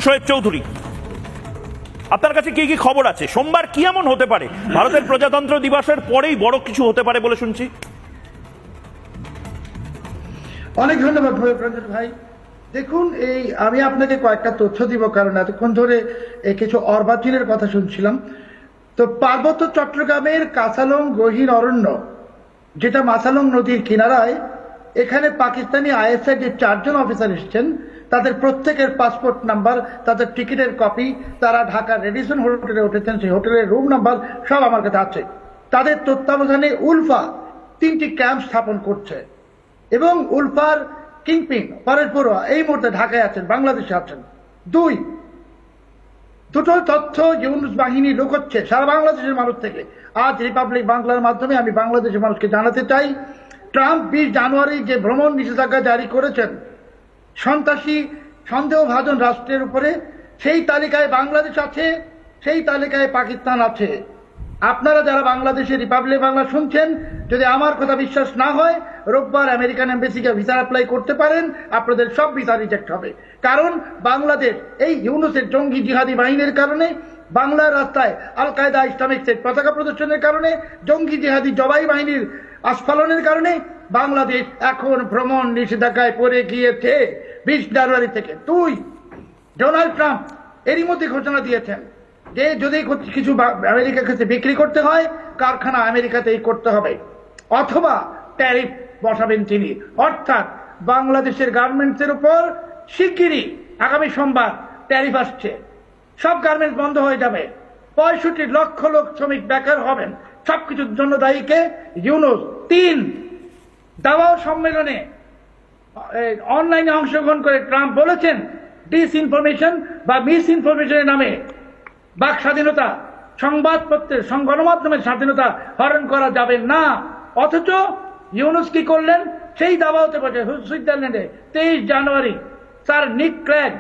শোয়েব চৌধুরী, আপনার কাছে কি কি খবর আছে? সোমবার কি এমন হতে পারে ভারতের প্রজাতন্ত্র দিবসের পরেই বড় কিছু হতে পারে বলে শুনছি? অনেক ধন্যবাদ রঞ্জন ভাই। দেখুন, আমি আপনাকে কয়েকটা তথ্য দিব, কারণ এতক্ষণ ধরে কিছু অর্বাচীনের কথা শুনছিলাম। তো পার্বত্য চট্টগ্রামের কাসালং গহীন অরণ্য, যেটা মাসালং নদীর কিনারায়, এখানে পাকিস্তানি আইএসআই যে 4 জন অফিসার এসেছেন, তাদের প্রত্যেকের পাসপোর্ট নাম্বার, তাদের টিকিটের কপি, তারা ঢাকার রেডিসন হোটেলে উঠেছেন, সেই হোটেলের রুম নাম্বার সব আমার কাছে আছে। তাদের তত্ত্বাবধানে উলফা 3টি ক্যাম্প স্থাপন করছে এবং উলফার কিংপিন পরেশ বড়ুয়া এই মুহূর্তে ঢাকায় আছেন, বাংলাদেশে আছেন। দুটো তথ্য ইউনূস বাহিনী লুকোচ্ছে সারা বাংলাদেশের মানুষ থেকে। আজ রিপাবলিক বাংলার মাধ্যমে আমি বাংলাদেশের মানুষকে জানাতে চাই, ট্রাম্প 20 জানুয়ারি যে ভ্রমণ নিষেধাজ্ঞা জারি করেছেন সন্ত্রাসী সন্দেহভাজন রাষ্ট্রের উপরে, সেই তালিকায় বাংলাদেশ আছে, সেই তালিকায় পাকিস্তান আছে। আপনারা যারা বাংলাদেশে রিপাবলিক বাংলা শুনছেন, যদি আমার কথা বিশ্বাস না হয়, রোববার আমেরিকান এমবেসিকে ভিসা অ্যাপ্লাই করতে পারেন, আপনাদের সব ভিসা রিজেক্ট হবে। কারণ বাংলাদেশ এই ইউনূসের জঙ্গি জিহাদি বাহিনীর কারণে, বাংলার রাস্তায় আল কায়দা ইসলামিক স্টেট পতাকা প্রদর্শনের কারণে, জঙ্গি জিহাদি জবাই বাহিনীর আস্ফালনের কারণে বাংলাদেশ এখন ভ্রমণ নিষেধাজ্ঞায় পড়ে গিয়েছে 20 জানুয়ারি থেকে। ডোনাল্ড ট্রাম্প এরই মধ্যে ঘোষণা দিয়েছেন যে যদি কিছু আমেরিকার কাছে বিক্রি করতে হয়, কারখানা আমেরিকাতেই করতে হবে, অথবা ট্যারিফ বসাবেন তিনি। অর্থাৎ বাংলাদেশের গার্মেন্টসের উপর শিগগিরই আগামী সোমবার ট্যারিফ আসছে, সব গার্মেন্টস বন্ধ হয়ে যাবে, 65 লক্ষ লোক শ্রমিক বেকার হবেন। সবকিছুর জন্য দায়ীকে ইউনূস। 3 দাওয়াও সম্মেলনে অনলাইনে অংশগ্রহণ করে ট্রাম্প বলেছেন, ডিসইনফরমেশন বা মিস ইনফরমেশনের নামে বাক স্বাধীনতা, সংবাদপত্রের গণমাধ্যমের স্বাধীনতা হরণ করা যাবে না। অথচ ইউনূস কি করলেন? সেই দাবাওতে বসে সুইজারল্যান্ডে 23 জানুয়ারি স্যার নিক ক্র্যাগ,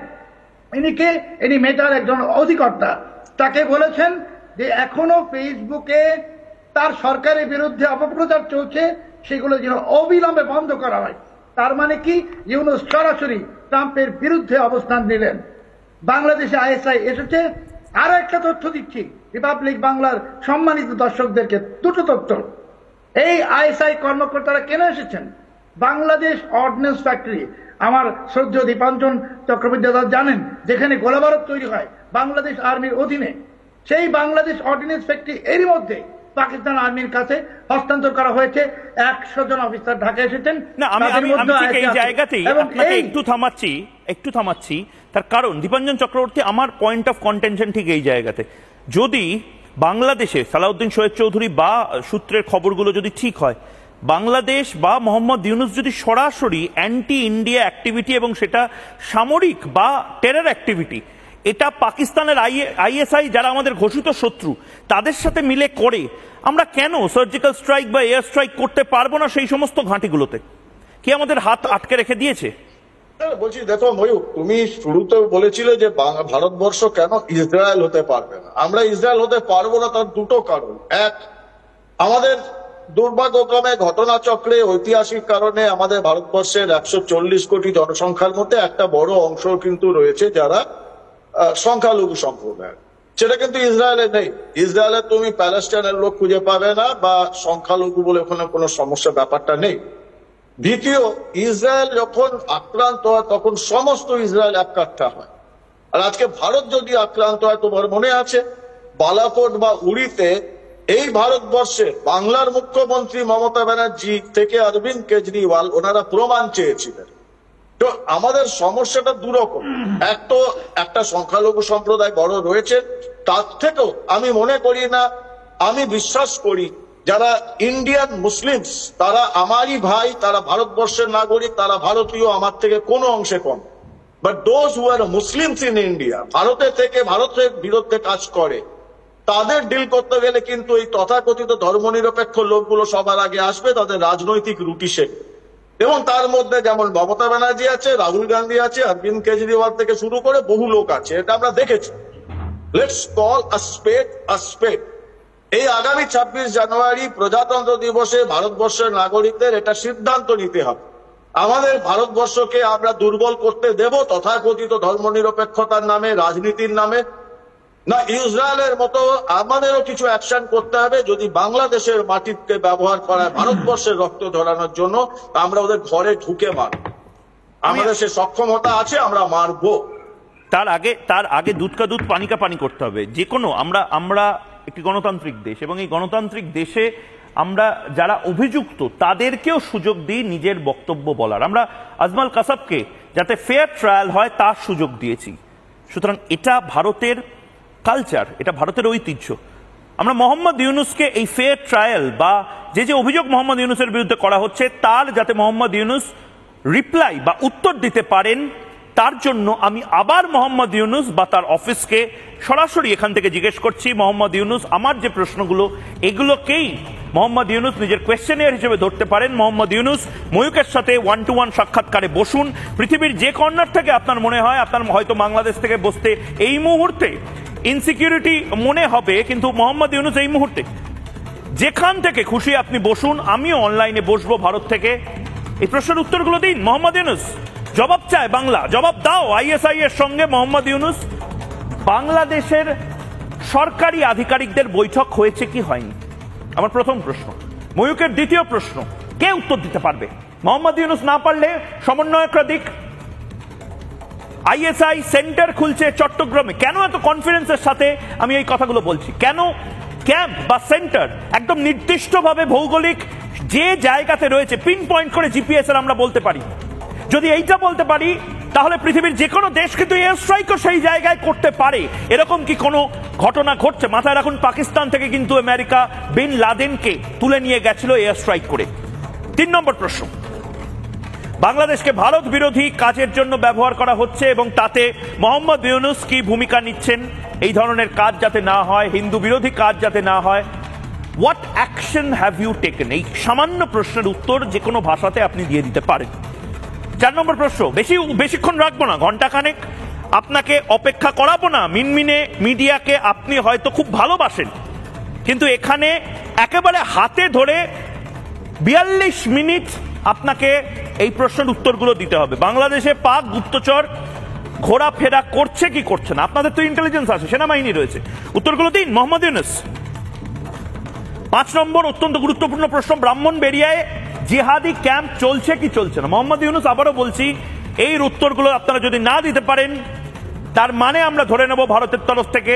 ইনি মেটার একজন অধিকর্তা, তাকে বলেছেন যে এখনো ফেসবুকে তার সরকারের বিরুদ্ধে অপপ্রচার চলছে, সেগুলো যেন অবিলম্বে বন্ধ করা হয়। তার মানে কি? ইউনূস সরাসরি ট্রাম্পের বিরুদ্ধে অবস্থান নিলেন। বাংলাদেশে আইএসআই এসেছে। আরো একটা তথ্য দিচ্ছি রিপাবলিক বাংলার সম্মানিত দর্শকদেরকে, দুটো তথ্য। এই আইএসআই কর্মকর্তারা কেন এসেছেন? বাংলাদেশ অর্ডিন্যান্স ফ্যাক্টরি, আমার শ্রদ্ধেয় দীপাঞ্জন চক্রবর্তী দাদা জানেন, যেখানে গোলাবারুদ তৈরি হয় বাংলাদেশ আর্মির অধীনে, সেই বাংলাদেশ অর্ডিন্যান্স ফ্যাক্টরি এরই মধ্যে পাকিস্তান আর্মির কাছে হস্তান্তর করা হয়েছে। 100 জন অফিসার ঢাকা এসেছেন। না, আমি এই জায়গাতেই আপনাকে একটু থামাচ্ছি, তার কারণ দীপাঞ্জন চক্রবর্তী, আমার পয়েন্ট অফ কন্টেনশন ঠিক এই জায়গাতে। যদি বাংলাদেশে সালাউদ্দিন শোয়েব চৌধুরী বা সূত্রের খবরগুলো যদি ঠিক হয়, বাংলাদেশ বা মোহাম্মদ ইউনূস যদি সরাসরি অ্যান্টি ইন্ডিয়া অ্যাক্টিভিটি, এবং সেটা সামরিক বা টেরর অ্যাক্টিভিটি, এটা পাকিস্তানের আইএসআই যারা আমাদের ঘোষিত শত্রু তাদের সাথে মিলে করে, আমরা কেন সার্জিক্যাল স্ট্রাইক বা এয়ার স্ট্রাইক করতে পারবো না সেই সমস্ত ঘাঁটিগুলোতে? কি আমাদের হাত আটকে রেখে দিয়েছে? বলছি, দেখো ময়ূর, তুমি শুরুতে বলেছিলে যে ভারতবর্ষ কেন ইসরায়েল হতে পারবে না। আমরা ইসরায়েল হতে পারবো না, তার দুটো কারণ। এক, আমাদের দুর্ভাগ্যক্রমে ঘটনাচক্রে ঐতিহাসিক কারণে আমাদের ভারতবর্ষের 140 কোটি জনসংখ্যার মধ্যে একটা বড় অংশ কিন্তু রয়েছে যারা সংখ্যালঘু সম্প্রদায়। সেটা কিন্তু ইসরায়েলে নেই। ইসরায়েলে তুমি প্যালেস্টাইনের লোক খুঁজে পাবে না, বা সংখ্যালঘু বলে ওখানে কোনো সমস্যা ব্যাপারটা নেই। দ্বিতীয়, ইসরায়েল যখন আক্রান্ত হয় তখন সমস্ত ইসরায়েল এককাট্টা হয়। আর আজকে ভারত যদি আক্রান্ত হয়, তোমার মনে আছে বালাকোট বা উড়িতে এই ভারতবর্ষে বাংলার মুখ্যমন্ত্রী মমতা ব্যানার্জি থেকে অরবিন্দ কেজরিওয়াল, ওনারা প্রমাণ চেয়েছিলেন। তো আমাদের সমস্যাটা দুরকম। এক তো একটা সংখ্যালঘু সম্প্রদায় বড় রয়েছে, তার থেকেও আমি মনে করি না, আমি বিশ্বাস করি যারা ইন্ডিয়ান মুসলিমস তারা আমারই ভাই, তারা ভারতবর্ষের নাগরিক, তারা ভারতীয় আমার থেকে কোনো অংশে কম। But those who are Muslims in India, ভারতের থেকে ভারতের বিরুদ্ধে কাজ করে, তাদের ডিল করতে গেলে কিন্তু এই তথাকথিত ধর্মনিরপেক্ষ লোকগুলো সবার আগে আসবে, তাদের রাজনৈতিক রুটি শেখে। এবং তার মধ্যে যেমন মমতা ব্যানার্জি আছে, রাহুল গান্ধী আছে, অরবিন্দ কেজরিওয়াল থেকে শুরু করে বহু লোক আছে, এটা আমরা দেখেছি। Let's call a spade a spade. এই আগামী 26 জানুয়ারি প্রজাতন্ত্র দিবসে ভারতবর্ষের নাগরিকদের এটা সিদ্ধান্ত নিতে হবে আমাদের ভারতবর্ষকে আমরা দুর্বল করতে দেব তথাকথিত ধর্মনিরপেক্ষতার নামে, রাজনীতির নামে? না, ইসরায়েলের মতো আমাদেরও কিছু অ্যাকশন করতে হবে। যদি বাংলাদেশের মাটিকে ব্যবহার করা হয় ভারতবর্ষের রক্ত ঝরানোর জন্য, আমরা ওদের ঘরে ঢুকে মারব। আমাদের সে সক্ষমতা আছে, আমরা মারবো। তার আগে দুধ কা দুধ পানি কা পানি করতে হবে। যে কোনো আমরা একটি গণতান্ত্রিক দেশ, এবং এই গণতান্ত্রিক দেশে আমরা যারা অভিযুক্ত তাদেরকেও সুযোগ দিই নিজের বক্তব্য বলার। আমরা আজমাল কাসাবকে যাতে ফেয়ার ট্রায়াল হয় তার সুযোগ দিয়েছি। সুতরাং এটা ভারতের কালচার, এটা ভারতের ঐতিহ্য। আমরা মোহাম্মদ ইউনুসকে এই ফেয়ার ট্রায়াল বা যে অভিযোগ মোহাম্মদ ইউনুসের বিরুদ্ধে করা হচ্ছে তার যাতে মোহাম্মদ ইউনুস রিপ্লাই বা উত্তর দিতে পারেন, তার জন্য আমি আবার মোহাম্মদ ইউনুস বা তার অফিসকে সরাসরি এখান থেকে জিজ্ঞেস করছি, মোহাম্মদ ইউনুস আমার যে প্রশ্নগুলো এগুলোকেই মোহাম্মদ ইউনুস নিজের কোয়েশ্চেনিয়ার হিসেবে ধরতে পারেন। মোহাম্মদ ইউনুস ময়ূকের সাথে 1-to-1 সাক্ষাৎকারে বসুন। পৃথিবীর যে কর্নার থেকে আপনার মনে হয়, আপনার হয়তো বাংলাদেশ থেকে বসতে এই মুহূর্তে ইনসিকিউরিটি মনে হবে, কিন্তু মোহাম্মদ ইউনুস এই মুহূর্তে যেখান থেকে খুশি আপনি বসুন, আমিও অনলাইনে বসবো ভারত থেকে। এই প্রশ্নের উত্তরগুলো দিন। মোহাম্মদ ইউনুস জবাব চায়, বাংলা জবাব দাও। আইএসআই এর সঙ্গে মোহাম্মদ ইউনুস বাংলাদেশের সরকারি আধিকারিকদের বৈঠক হয়েছে কি হয়নি, আমার প্রথম প্রশ্ন। ময়ূকের দ্বিতীয় প্রশ্ন, কে উত্তর দিতে পারবে? মোহাম্মদ ইউনুস না পারলে সমন্বয়করা দিক। আইএসআই সেন্টার খুলছে চট্টগ্রামে, কেন এত কনফিডেন্সের সাথে আমি এই কথাগুলো বলছি? কেন ক্যাম্প বা সেন্টার একদম নির্দিষ্টভাবে ভৌগোলিক যে জায়গাতে রয়েছে পিন পয়েন্ট করে জিপিএস এর আমরা বলতে পারি? যদি এইটা বলতে পারি তাহলে পৃথিবীর যে কোনো দেশ কিন্তু এয়ার স্ট্রাইকও সেই জায়গায় করতে পারে। এরকম কি কোনো ঘটনা ঘটছে? মাথায় রাখুন, পাকিস্তান থেকে কিন্তু আমেরিকা বিন লাদেনকে তুলে নিয়ে গেছিল এয়ার স্ট্রাইক করে। 3 নম্বর প্রশ্ন, বাংলাদেশকে ভারত বিরোধী কাজের জন্য ব্যবহার করা হচ্ছে এবং তাতে মোহাম্মদ ইউনুস কি ভূমিকা নিচ্ছেন এই ধরনের কাজ যাতে না হয়, হিন্দু বিরোধী কাজ যাতে না হয়? What action have you taken? এই সামান্য প্রশ্নের উত্তর যে কোনো ভাষাতে আপনি দিয়ে দিতে পারেন। 4 নম্বর প্রশ্ন, বেশিক্ষণ রাখবো না, ঘন্টাখানেক আপনাকে অপেক্ষা করাবো না। মিনমিনে মিডিয়াকে আপনি হয়তো খুব ভালোবাসেন, কিন্তু এখানে একেবারে হাতে ধরে 42 মিনিট আপনাকে এই প্রশ্নের উত্তরগুলো দিতে হবে। বাংলাদেশে পাক গুপ্তচর ঘোরাফেরা করছে কি করছে না? আপনাদের তো ইন্টেলিজেন্স আছে, সেনাবাহিনী রয়েছে, উত্তরগুলো দিন মোহাম্মদ ইউনুস। 5 নম্বর অত্যন্ত গুরুত্বপূর্ণ প্রশ্ন, ব্রাহ্মণবাড়িয়ায় জিহাদি ক্যাম্প চলছে কি চলছে না? মোহাম্মদ ইউনুস, আবারও বলছি, এই উত্তরগুলো আপনারা যদি না দিতে পারেন তার মানে আমরা ধরে নেব ভারতের তরফ থেকে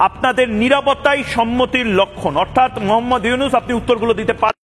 আপনাদের নিরাপত্তাই সম্মতির লক্ষণ, অর্থাৎ মোহাম্মদ ইউনুস আপনি উত্তরগুলো দিতে পারেন।